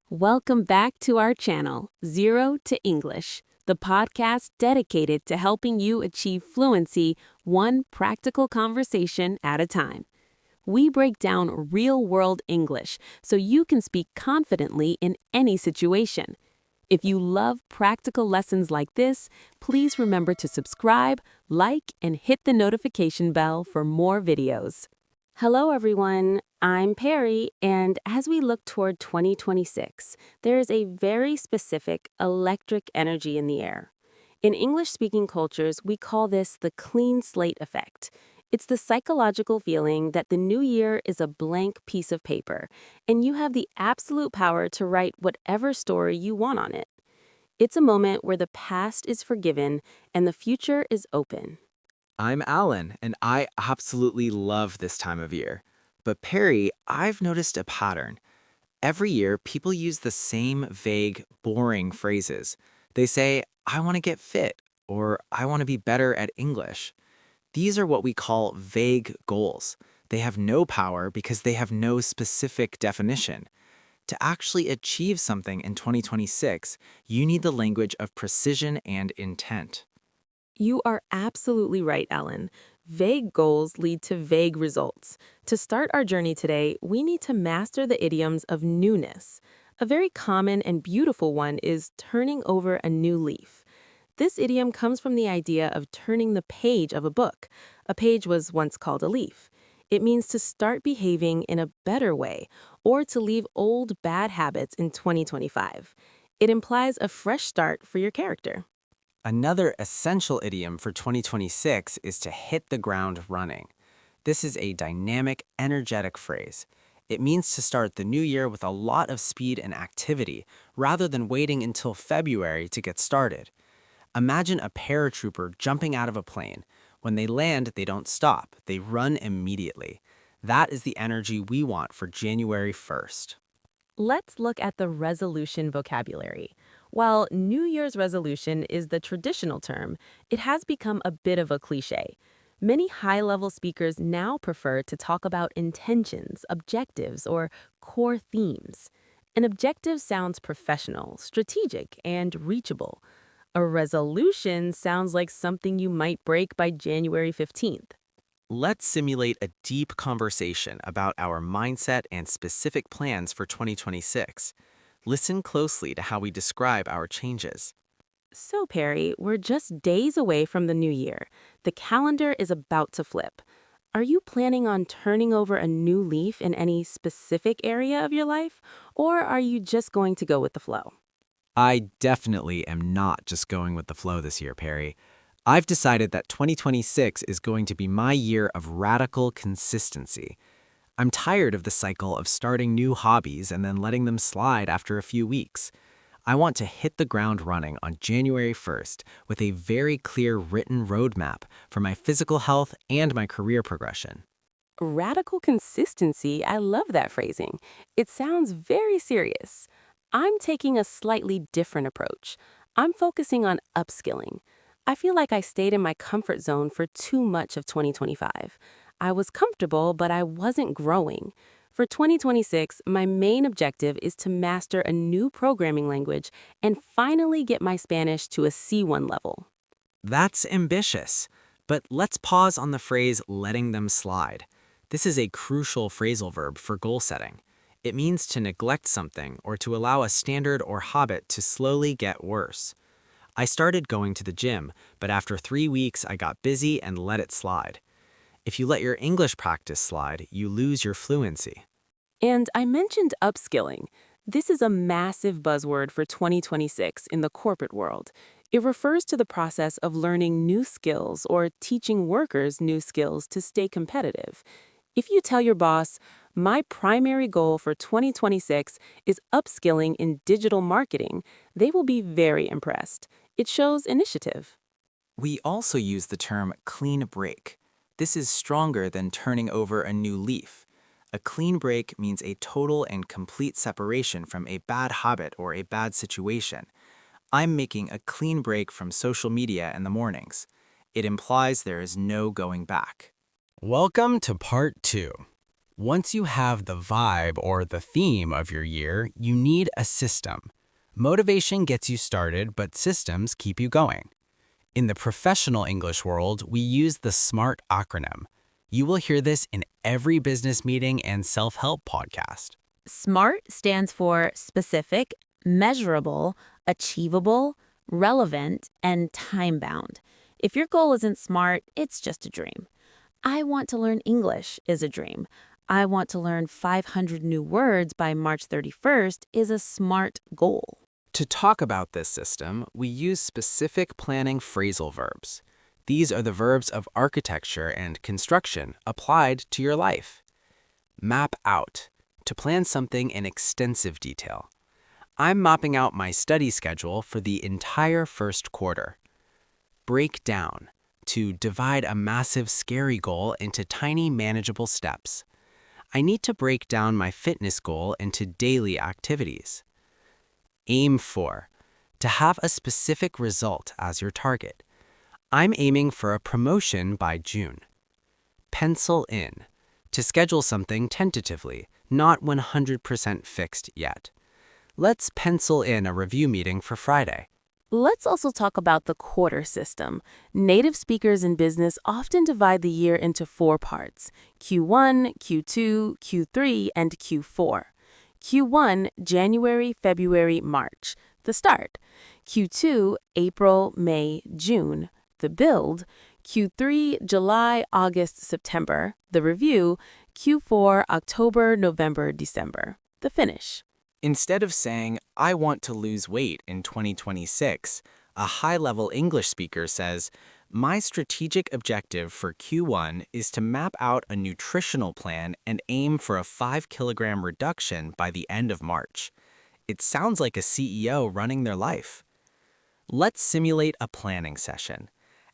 Welcome back to our channel, Zero to English, the podcast dedicated to helping you achieve fluency one practical conversation at a time. We break down real-world English so you can speak confidently in any situation. If you love practical lessons like this, please remember to subscribe, like, and hit the notification bell for more videos. Hello, everyone. I'm Perry, and as we look toward 2026, there is a very specific electric energy in the air. In English-speaking cultures, we call this the clean slate effect. It's the psychological feeling that the new year is a blank piece of paper, and you have the absolute power to write whatever story you want on it. It's a moment where the past is forgiven and the future is open. I'm Alan, and I absolutely love this time of year. But Perry, I've noticed a pattern. Every year, people use the same vague, boring phrases. They say, I want to get fit, or I want to be better at English. These are what we call vague goals. They have no power because they have no specific definition. To actually achieve something in 2026, you need the language of precision and intent. You are absolutely right, Ellen. Vague goals lead to vague results. To start our journey today, we need to master the idioms of newness. A very common and beautiful one is turning over a new leaf. This idiom comes from the idea of turning the page of a book. A page was once called a leaf. It means to start behaving in a better way or to leave old bad habits in 2025. It implies a fresh start for your character. Another essential idiom for 2026 is to hit the ground running. This is a dynamic, energetic phrase. It means to start the new year with a lot of speed and activity, rather than waiting until February to get started. Imagine a paratrooper jumping out of a plane. When they land, they don't stop, they run immediately. That is the energy we want for January 1st. Let's look at the resolution vocabulary. While New Year's resolution is the traditional term, it has become a bit of a cliche. Many high-level speakers now prefer to talk about intentions, objectives, or core themes. An objective sounds professional, strategic, and reachable. A resolution sounds like something you might break by January 15th. Let's simulate a deep conversation about our mindset and specific plans for 2026. Listen closely to how we describe our changes. So, Perry, we're just days away from the new year. The calendar is about to flip. Are you planning on turning over a new leaf in any specific area of your life, or are you just going to go with the flow? I definitely am not just going with the flow this year, Perry. I've decided that 2026 is going to be my year of radical consistency. I'm tired of the cycle of starting new hobbies and then letting them slide after a few weeks. I want to hit the ground running on January 1st with a very clear written roadmap for my physical health and my career progression. Radical consistency, I love that phrasing. It sounds very serious. I'm taking a slightly different approach. I'm focusing on upskilling. I feel like I stayed in my comfort zone for too much of 2025. I was comfortable, but I wasn't growing. For 2026, my main objective is to master a new programming language and finally get my Spanish to a C1 level. That's ambitious. But let's pause on the phrase letting them slide. This is a crucial phrasal verb for goal setting. It means to neglect something or to allow a standard or habit to slowly get worse. I started going to the gym, but after 3 weeks, I got busy and let it slide. If you let your English practice slide, you lose your fluency. And I mentioned upskilling. This is a massive buzzword for 2026 in the corporate world. It refers to the process of learning new skills or teaching workers new skills to stay competitive. If you tell your boss, my primary goal for 2026 is upskilling in digital marketing, they will be very impressed. It shows initiative. We also use the term clean break. This is stronger than turning over a new leaf. A clean break means a total and complete separation from a bad habit or a bad situation. I'm making a clean break from social media in the mornings. It implies there is no going back. Welcome to part 2. Once you have the vibe or the theme of your year, you need a system. Motivation gets you started, but systems keep you going. In the professional English world, we use the SMART acronym. You will hear this in every business meeting and self-help podcast. SMART stands for specific, measurable, achievable, relevant, and time-bound. If your goal isn't SMART, it's just a dream. I want to learn English is a dream. I want to learn 500 new words by March 31st is a SMART goal. To talk about this system, we use specific planning phrasal verbs. These are the verbs of architecture and construction applied to your life. Map out, to plan something in extensive detail. I'm mapping out my study schedule for the entire first quarter. Break down, to divide a massive, scary goal into tiny, manageable steps. I need to break down my fitness goal into daily activities. Aim for, to have a specific result as your target. I'm aiming for a promotion by June. Pencil in, to schedule something tentatively, not 100% fixed yet. Let's pencil in a review meeting for Friday. Let's also talk about the quarter system. Native speakers in business often divide the year into 4 parts: Q1, Q2, Q3, and Q4. Q1, January, February, March, the start. Q2, April, May, June, the build. Q3, July, August, September, the review. Q4, October, November, December, the finish. Instead of saying, I want to lose weight in 2026, a high-level English speaker says, my strategic objective for Q1 is to map out a nutritional plan and aim for a 5-kilogram reduction by the end of March. It sounds like a CEO running their life. Let's simulate a planning session.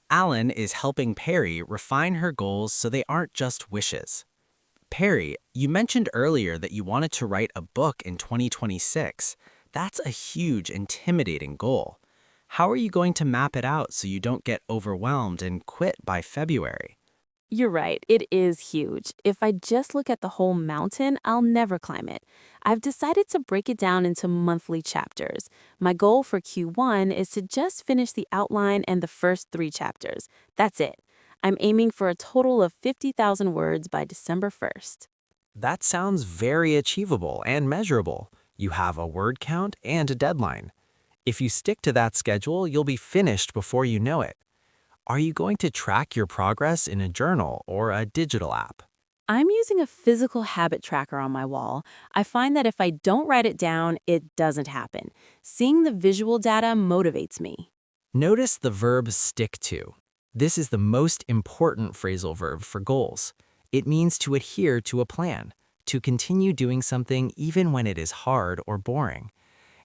Alan is helping Perry refine her goals so they aren't just wishes. Perry, you mentioned earlier that you wanted to write a book in 2026. That's a huge, intimidating goal. How are you going to map it out so you don't get overwhelmed and quit by February? You're right, it is huge. If I just look at the whole mountain, I'll never climb it. I've decided to break it down into monthly chapters. My goal for Q1 is to just finish the outline and the first 3 chapters. That's it. I'm aiming for a total of 50,000 words by December 1st. That sounds very achievable and measurable. You have a word count and a deadline. If you stick to that schedule, you'll be finished before you know it. Are you going to track your progress in a journal or a digital app? I'm using a physical habit tracker on my wall. I find that if I don't write it down, it doesn't happen. Seeing the visual data motivates me. Notice the verb stick to. This is the most important phrasal verb for goals. It means to adhere to a plan, to continue doing something even when it is hard or boring.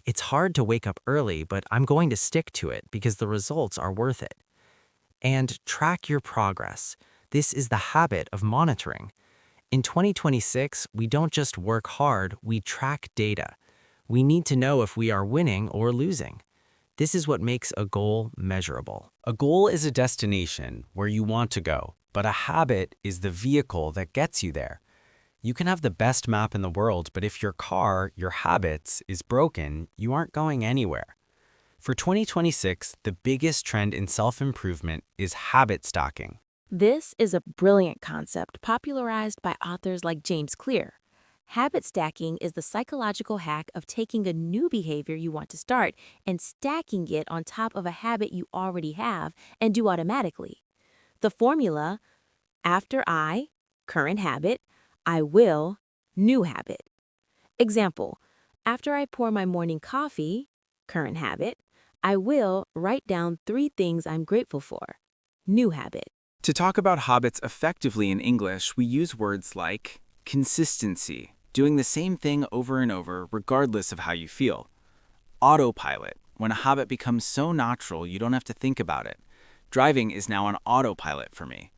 It's hard to wake up early, but I'm going to stick to it because the results are worth it. And track your progress. This is the habit of monitoring. In 2026, we don't just work hard, we track data. We need to know if we are winning or losing. This is what makes a goal measurable. A goal is a destination where you want to go, but a habit is the vehicle that gets you there. You can have the best map in the world, but if your car, your habits, is broken, you aren't going anywhere. For 2026, the biggest trend in self-improvement is habit stacking. This is a brilliant concept popularized by authors like James Clear. Habit stacking is the psychological hack of taking a new behavior you want to start and stacking it on top of a habit you already have and do automatically. The formula: after I, current habit, I will, new habit. Example: after I pour my morning coffee, current habit, I will write down 3 things I'm grateful for, new habit. To talk about habits effectively in English, we use words like consistency, doing the same thing over and over regardless of how you feel. Autopilot, when a habit becomes so natural you don't have to think about it. Driving is now on autopilot for me.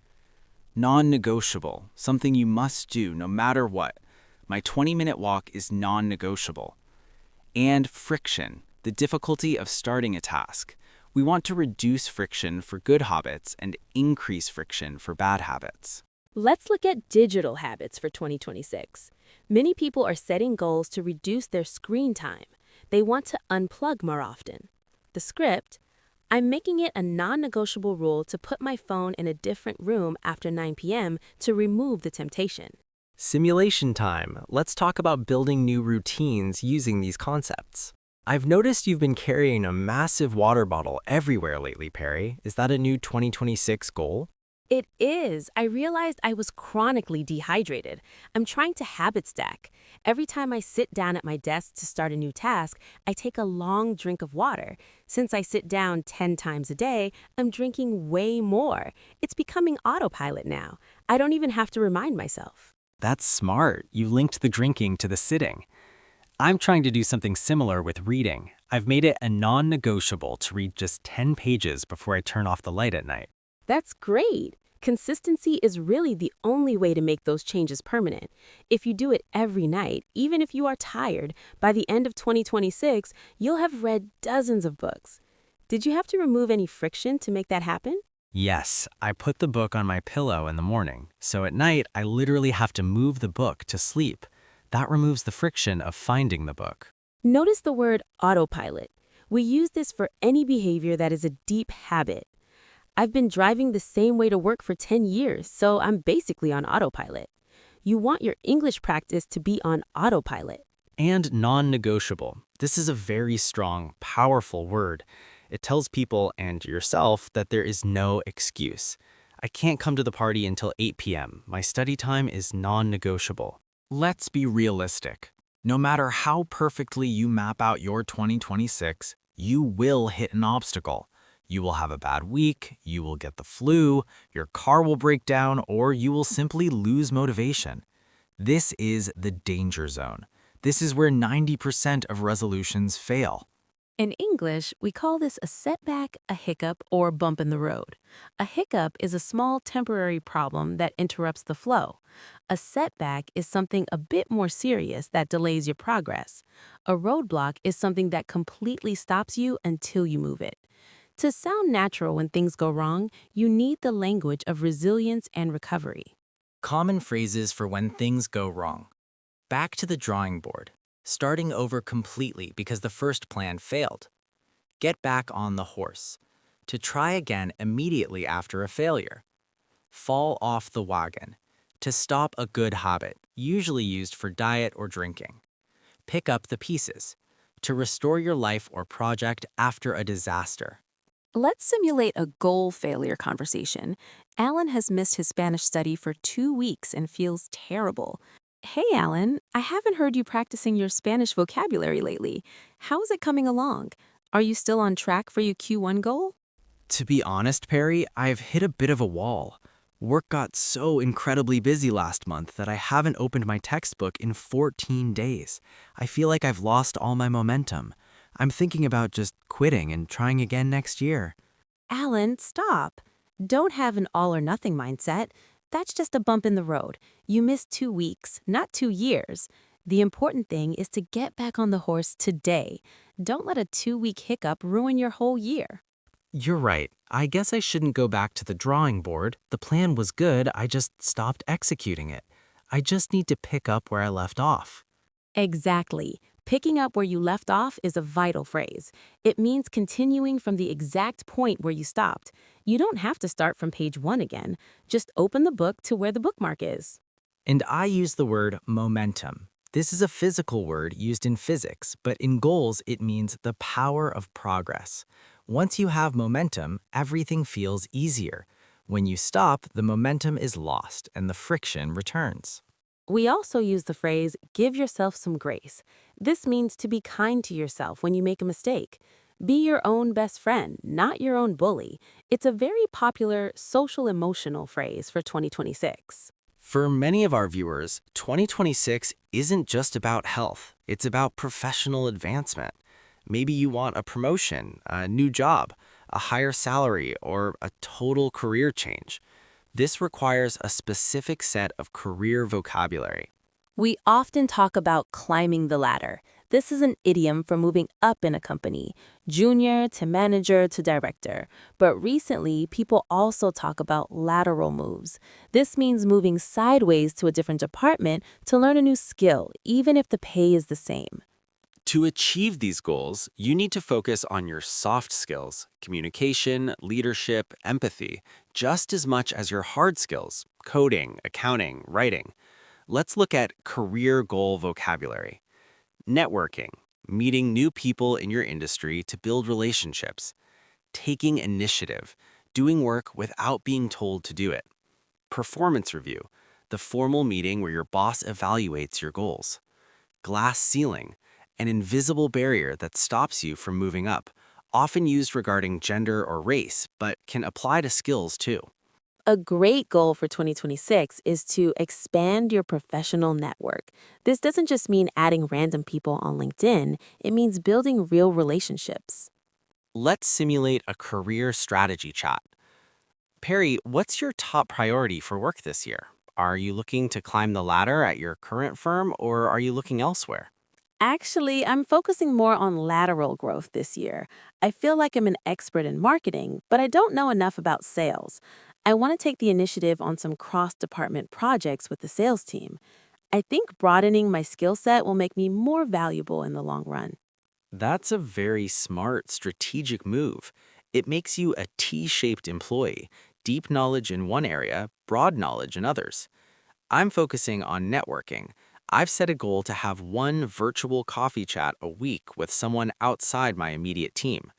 Non-negotiable, something you must do no matter what. My 20-minute walk is non-negotiable. And friction, the difficulty of starting a task. We want to reduce friction for good habits and increase friction for bad habits. Let's look at digital habits for 2026. Many people are setting goals to reduce their screen time. They want to unplug more often. The script: I'm making it a non negotiable rule to put my phone in a different room after 9 p.m. to remove the temptation. Simulation time. Let's talk about building new routines using these concepts. I've noticed you've been carrying a massive water bottle everywhere lately, Perry. Is that a new 2026 goal? It is. I realized I was chronically dehydrated. I'm trying to habit stack. Every time I sit down at my desk to start a new task, I take a long drink of water. Since I sit down 10 times a day, I'm drinking way more. It's becoming autopilot now. I don't even have to remind myself. That's smart. You linked the drinking to the sitting. I'm trying to do something similar with reading. I've made it a non-negotiable to read just 10 pages before I turn off the light at night. That's great. Consistency is really the only way to make those changes permanent. If you do it every night, even if you are tired, by the end of 2026, you'll have read dozens of books. Did you have to remove any friction to make that happen? Yes, I put the book on my pillow in the morning, so at night I literally have to move the book to sleep. That removes the friction of finding the book. Notice the word autopilot. We use this for any behavior that is a deep habit. I've been driving the same way to work for 10 years, so I'm basically on autopilot. You want your English practice to be on autopilot. And non-negotiable. This is a very strong, powerful word. It tells people and yourself that there is no excuse. I can't come to the party until 8 p.m. My study time is non-negotiable. Let's be realistic. No matter how perfectly you map out your 2026, you will hit an obstacle. You will have a bad week, you will get the flu, your car will break down, or you will simply lose motivation. This is the danger zone. This is where 90% of resolutions fail. In English, we call this a setback, a hiccup, or bump in the road. A hiccup is a small temporary problem that interrupts the flow. A setback is something a bit more serious that delays your progress. A roadblock is something that completely stops you until you move it. To sound natural when things go wrong, you need the language of resilience and recovery. Common phrases for when things go wrong. Back to the drawing board. Starting over completely because the first plan failed. Get back on the horse. To try again immediately after a failure. Fall off the wagon. To stop a good habit, usually used for diet or drinking. Pick up the pieces. To restore your life or project after a disaster. Let's simulate a goal failure conversation. Alan has missed his Spanish study for 2 weeks and feels terrible. Hey, Alan, I haven't heard you practicing your Spanish vocabulary lately. How is it coming along? Are you still on track for your Q1 goal? To be honest, Perry, I've hit a bit of a wall. Work got so incredibly busy last month that I haven't opened my textbook in 14 days. I feel like I've lost all my momentum. I'm thinking about just quitting and trying again next year. Alan, stop. Don't have an all or nothing mindset. That's just a bump in the road. You missed 2 weeks, not 2 years. The important thing is to get back on the horse today. Don't let a 2-week hiccup ruin your whole year. You're right. I guess I shouldn't go back to the drawing board. The plan was good, I just stopped executing it. I just need to pick up where I left off. Exactly. Picking up where you left off is a vital phrase. It means continuing from the exact point where you stopped. You don't have to start from page 1 again. Just open the book to where the bookmark is. And I use the word momentum. This is a physical word used in physics, but in goals it means the power of progress. Once you have momentum, everything feels easier. When you stop, the momentum is lost and the friction returns. We also use the phrase, give yourself some grace. This means to be kind to yourself when you make a mistake. Be your own best friend, not your own bully. It's a very popular social-emotional phrase for 2026. For many of our viewers, 2026 isn't just about health. It's about professional advancement. Maybe you want a promotion, a new job, a higher salary, or a total career change. This requires a specific set of career vocabulary. We often talk about climbing the ladder. This is an idiom for moving up in a company, junior to manager to director. But recently, people also talk about lateral moves. This means moving sideways to a different department to learn a new skill, even if the pay is the same. To achieve these goals, you need to focus on your soft skills, communication, leadership, empathy, just as much as your hard skills, coding, accounting, writing. Let's look at career goal vocabulary. Networking, meeting new people in your industry to build relationships. Taking initiative, doing work without being told to do it. Performance review, the formal meeting where your boss evaluates your goals. Glass ceiling, an invisible barrier that stops you from moving up, often used regarding gender or race, but can apply to skills too. A great goal for 2026 is to expand your professional network. This doesn't just mean adding random people on LinkedIn, it means building real relationships. Let's simulate a career strategy chat. Perry, what's your top priority for work this year? Are you looking to climb the ladder at your current firm, or are you looking elsewhere? Actually, I'm focusing more on lateral growth this year. I feel like I'm an expert in marketing, but I don't know enough about sales. I want to take the initiative on some cross-department projects with the sales team. I think broadening my skill set will make me more valuable in the long run. That's a very smart, strategic move. It makes you a T-shaped employee, deep knowledge in one area, broad knowledge in others. I'm focusing on networking. I've set a goal to have one virtual coffee chat a week with someone outside my immediate team.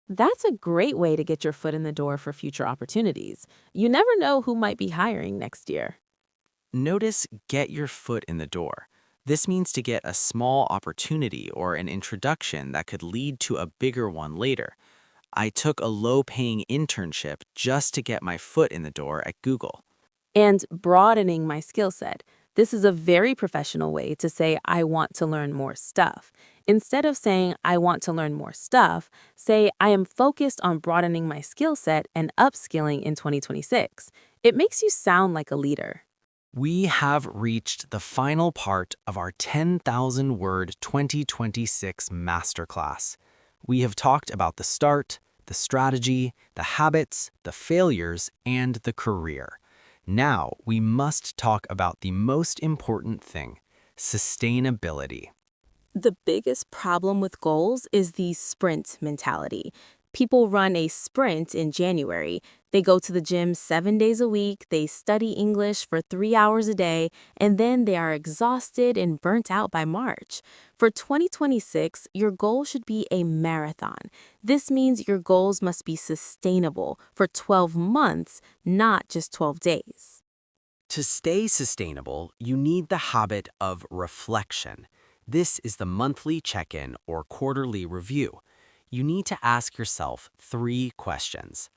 That's a great way to get your foot in the door for future opportunities. You never know who might be hiring next year. Notice get your foot in the door. This means to get a small opportunity or an introduction that could lead to a bigger one later. I took a low-paying internship just to get my foot in the door at Google. And broadening my skill set. This is a very professional way to say I want to learn more stuff. Instead of saying I want to learn more stuff, say I am focused on broadening my skill set and upskilling in 2026. It makes you sound like a leader. We have reached the final part of our 10,000-word 2026 masterclass. We have talked about the start, the strategy, the habits, the failures, and the career. Now, we must talk about the most important thing, sustainability. The biggest problem with goals is the sprint mentality. People run a sprint in January. They go to the gym 7 days a week, they study English for 3 hours a day, and then they are exhausted and burnt out by March. For 2026, your goal should be a marathon. This means your goals must be sustainable for 12 months, not just 12 days. To stay sustainable, you need the habit of reflection. This is the monthly check-in or quarterly review. You need to ask yourself 3 questions.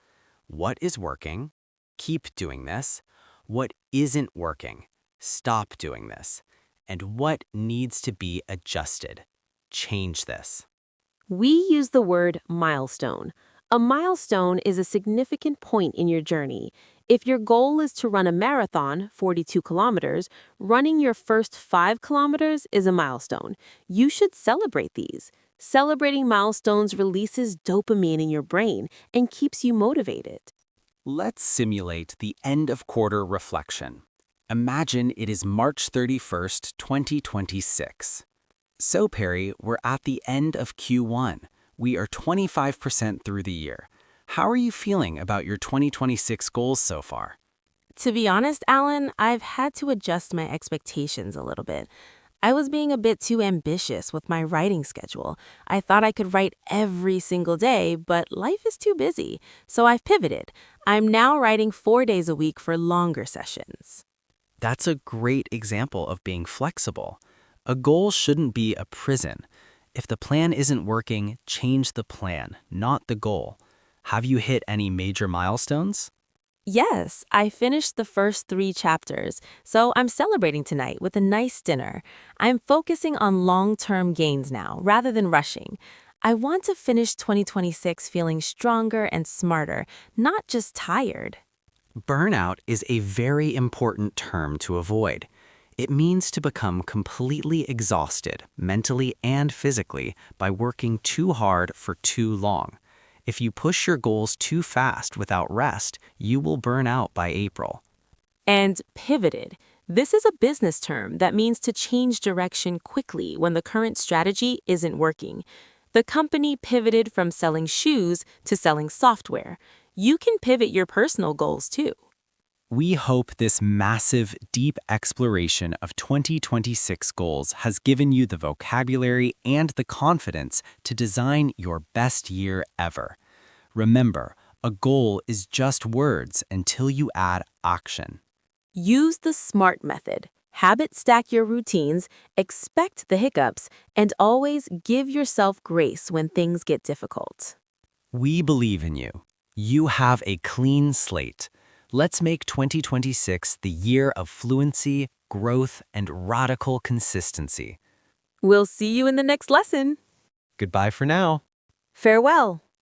What is working? Keep doing this. What isn't working? Stop doing this. And what needs to be adjusted? Change this. We use the word milestone. A milestone is a significant point in your journey. If your goal is to run a marathon, 42 kilometers, running your first 5 kilometers is a milestone. You should celebrate these. Celebrating milestones releases dopamine in your brain and keeps you motivated. Let's simulate the end-of-quarter reflection. Imagine it is March 31st, 2026. So, Perry, we're at the end of Q1. We are 25% through the year. How are you feeling about your 2026 goals so far? To be honest, Alan, I've had to adjust my expectations a little bit. I was being a bit too ambitious with my writing schedule. I thought I could write every single day, but life is too busy. So I've pivoted. I'm now writing 4 days a week for longer sessions. That's a great example of being flexible. A goal shouldn't be a prison. If the plan isn't working, change the plan, not the goal. Have you hit any major milestones? Yes, I finished the first 3 chapters, so I'm celebrating tonight with a nice dinner. I'm focusing on long-term gains now, rather than rushing. I want to finish 2026 feeling stronger and smarter, not just tired. Burnout is a very important term to avoid. It means to become completely exhausted, mentally and physically, by working too hard for too long. If you push your goals too fast without rest, you will burn out by April. And pivoted. This is a business term that means to change direction quickly when the current strategy isn't working. The company pivoted from selling shoes to selling software. You can pivot your personal goals too. We hope this massive, deep exploration of 2026 goals has given you the vocabulary and the confidence to design your best year ever. Remember, a goal is just words until you add action. Use the SMART method. Habit stack your routines, expect the hiccups, and always give yourself grace when things get difficult. We believe in you. You have a clean slate. Let's make 2026 the year of fluency, growth, and radical consistency. We'll see you in the next lesson. Goodbye for now. Farewell.